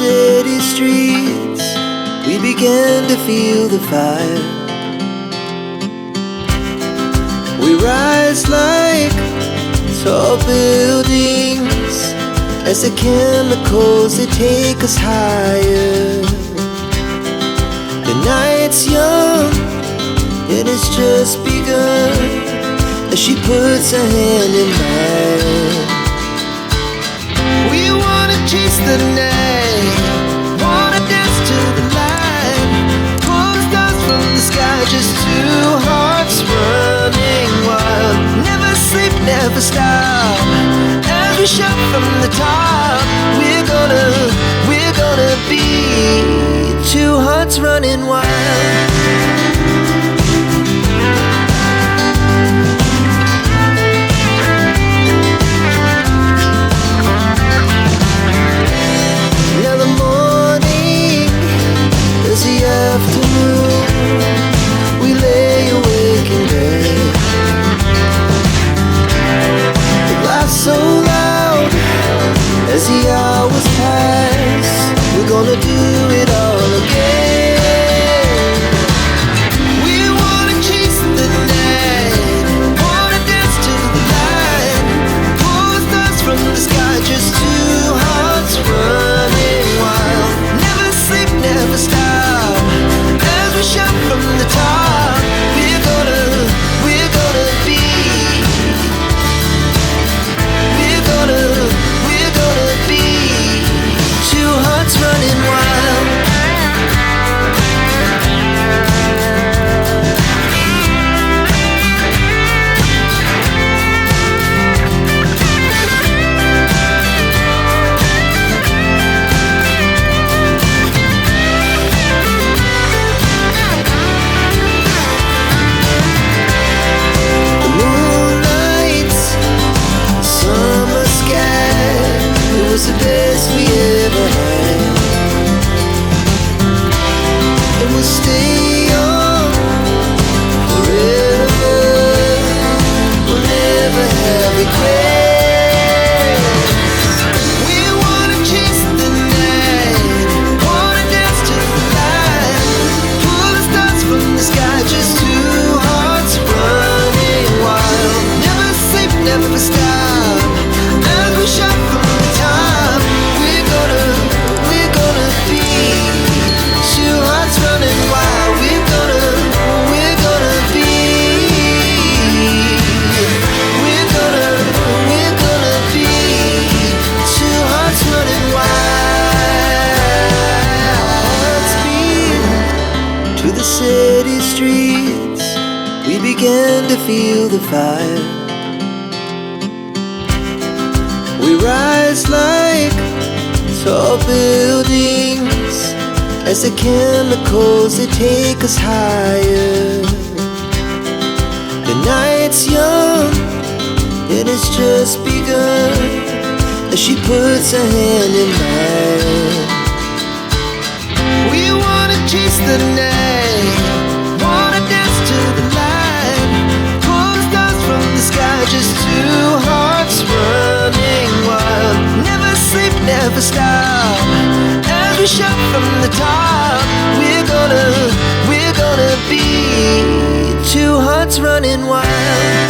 city streets, we began to feel the fire. We rise like tall buildings as the chemicals, they take us higher. The night's young, it has just begun, as she puts her hand in mine. We wanna chase the night, wanna dance to the light, pull the stars from the sky, just two hearts running wild. Never sleep, never stop, as we shout from the top. We're gonna be two hearts running wild. So loud as the hours pass, we're gonna do it all again. We wanna chase the night, wanna dance to the light, pull the stars from the sky, just two hearts running wild. Never sleep, never stop, as we shout from the top. We're gonna be. We're gonna be two hearts running wild. The moonlights, summer sky, it was the best we ever had. And we'll stay on forever, we'll never have regrets. We wanna chase the night, wanna dance to the light, pull the stars from the sky, just two hearts running wild. Never sleep, never stop, as we shout from the top. We're gonna be two hearts running wild. We're gonna be. We're gonna be two hearts running wild. Speed to the city streets, we began to feel the fire. We rise like tall buildings as the chemicals, they take us higher. The night's young, it has just begun, as she puts her hand in mine. We wanna chase the night, wanna dance to the light, pull the stars from the sky, just two hearts running wild. Never sleep, never stop, as we shout from the top. We're gonna be two hearts running wild.